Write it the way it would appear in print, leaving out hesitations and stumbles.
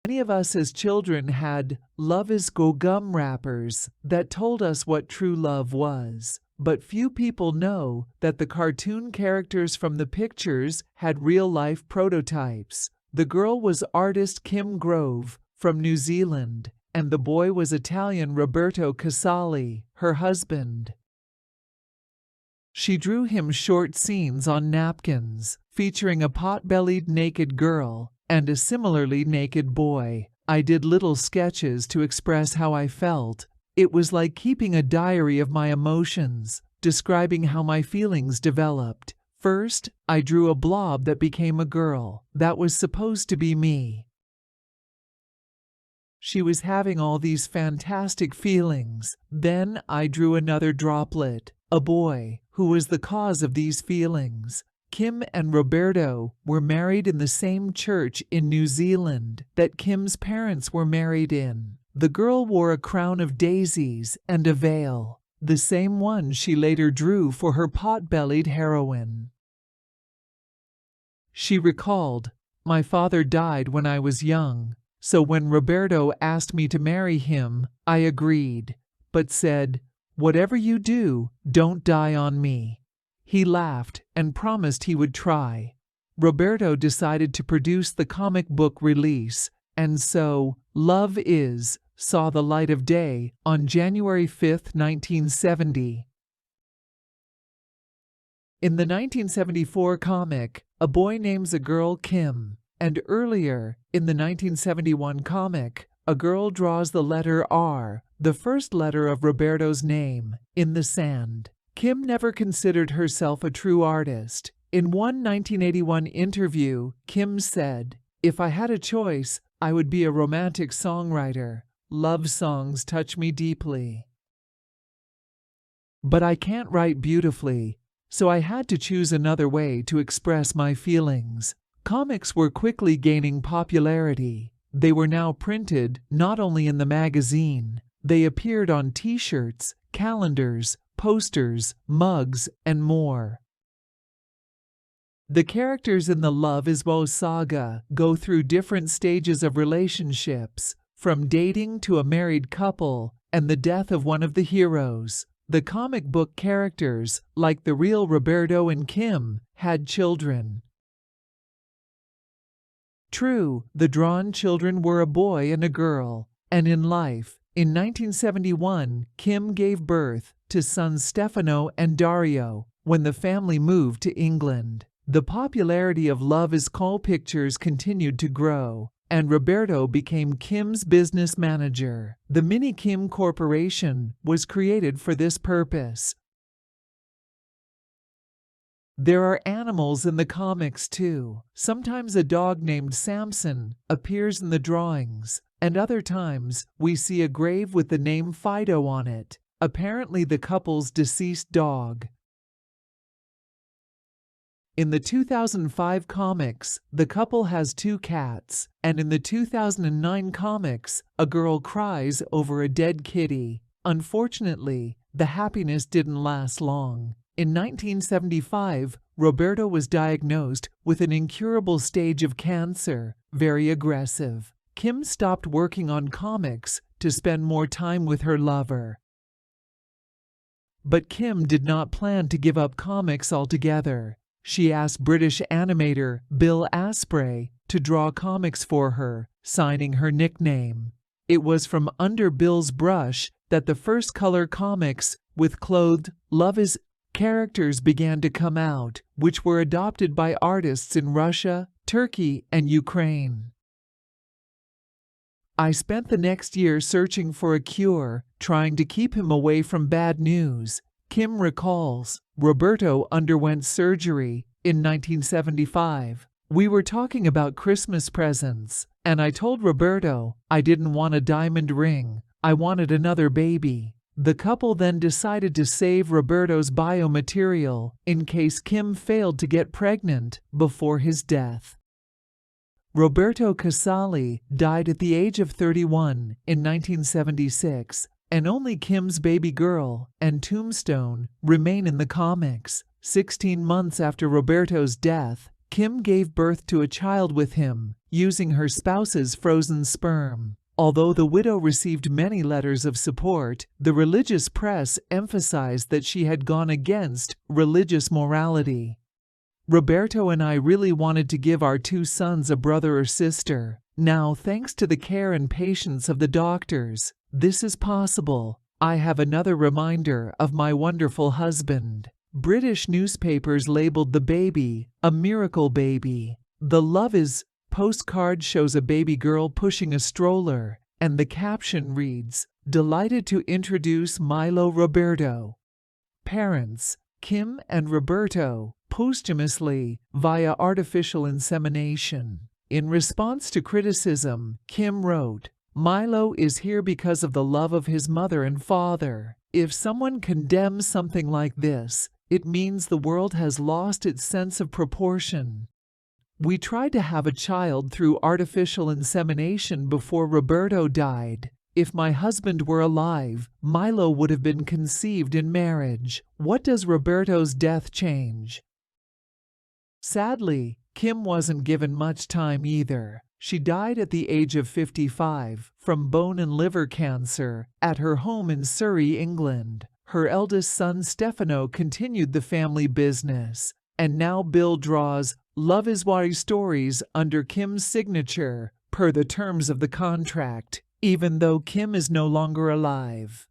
Many of us as children had Love is Go gum wrappers that told us what true love was. But few people know that the cartoon characters from the pictures had real-life prototypes. The girl was artist Kim Grove from New Zealand, and the boy was Italian Roberto Casali, her husband. She drew him short scenes on napkins, featuring a pot-bellied naked girl and a similarly naked boy. I did little sketches to express how I felt. It was like keeping a diary of my emotions, describing how my feelings developed. First, I drew a blob that became a girl. That was supposed to be me. She was having all these fantastic feelings. Then I drew another droplet, a boy, who was the cause of these feelings. Kim and Roberto were married in the same church in New Zealand that Kim's parents were married in. The girl wore a crown of daisies and a veil, the same one she later drew for her pot-bellied heroine. She recalled, "My father died when I was young, so when Roberto asked me to marry him, I agreed, but said, 'Whatever you do, don't die on me.' He laughed and promised he would try." Roberto decided to produce the comic book release, and so Love Is saw the light of day on January 5, 1970. In the 1974 comic, a boy names a girl Kim, and earlier, in the 1971 comic, a girl draws the letter R, the first letter of Roberto's name, in the sand. Kim never considered herself a true artist. In one 1981 interview, Kim said, "If I had a choice, I would be a romantic songwriter. Love songs touch me deeply. But I can't write beautifully, so I had to choose another way to express my feelings." Comics were quickly gaining popularity. They were now printed not only in the magazine, they appeared on t-shirts, calendars, posters, mugs, and more. The characters in the Love Is Wo saga go through different stages of relationships, from dating to a married couple and the death of one of the heroes. The comic book characters, like the real Roberto and Kim, had children. True, the drawn children were a boy and a girl, and in life, in 1971, Kim gave birth to sons Stefano and Dario when the family moved to England. The popularity of Love Is Wo pictures continued to grow, and Roberto became Kim's business manager. The Mini Kim Corporation was created for this purpose. There are animals in the comics too. Sometimes a dog named Samson appears in the drawings, and other times we see a grave with the name Fido on it, apparently the couple's deceased dog. In the 2005 comics, the couple has 2 cats, and in the 2009 comics, a girl cries over a dead kitty. Unfortunately, the happiness didn't last long. In 1975, Roberto was diagnosed with an incurable stage of cancer, very aggressive. Kim stopped working on comics to spend more time with her lover. But Kim did not plan to give up comics altogether. She asked British animator Bill Asprey to draw comics for her, signing her nickname. It was from under Bill's brush that the first color comics with clothed Love Is characters began to come out, which were adopted by artists in Russia, Turkey, and Ukraine. I spent the next year searching for a cure, trying to keep him away from bad news. Kim recalls, Roberto underwent surgery in 1975. We were talking about Christmas presents, and I told Roberto I didn't want a diamond ring, I wanted another baby. The couple then decided to save Roberto's biomaterial in case Kim failed to get pregnant before his death. Roberto Casali died at the age of 31 in 1976, and only Kim's baby girl and tombstone remain in the comics. 16 months after Roberto's death, Kim gave birth to a child with him, using her spouse's frozen sperm. Although the widow received many letters of support, the religious press emphasized that she had gone against religious morality. Roberto and I really wanted to give our 2 sons a brother or sister. Now, thanks to the care and patience of the doctors, this is possible. I have another reminder of my wonderful husband. British newspapers labeled the baby a miracle baby. The Love Is postcard shows a baby girl pushing a stroller, and the caption reads, "Delighted to introduce Milo Roberto." Parents, Kim and Roberto, posthumously, via artificial insemination. In response to criticism, Kim wrote, "Milo is here because of the love of his mother and father. If someone condemns something like this, it means the world has lost its sense of proportion." We tried to have a child through artificial insemination before Roberto died. If my husband were alive, Milo would have been conceived in marriage. What does Roberto's death change? Sadly, Kim wasn't given much time either. She died at the age of 55 from bone and liver cancer at her home in Surrey, England. Her eldest son Stefano continued the family business, and now Bill draws Love Is War Stories under Kim's signature, per the terms of the contract, even though Kim is no longer alive.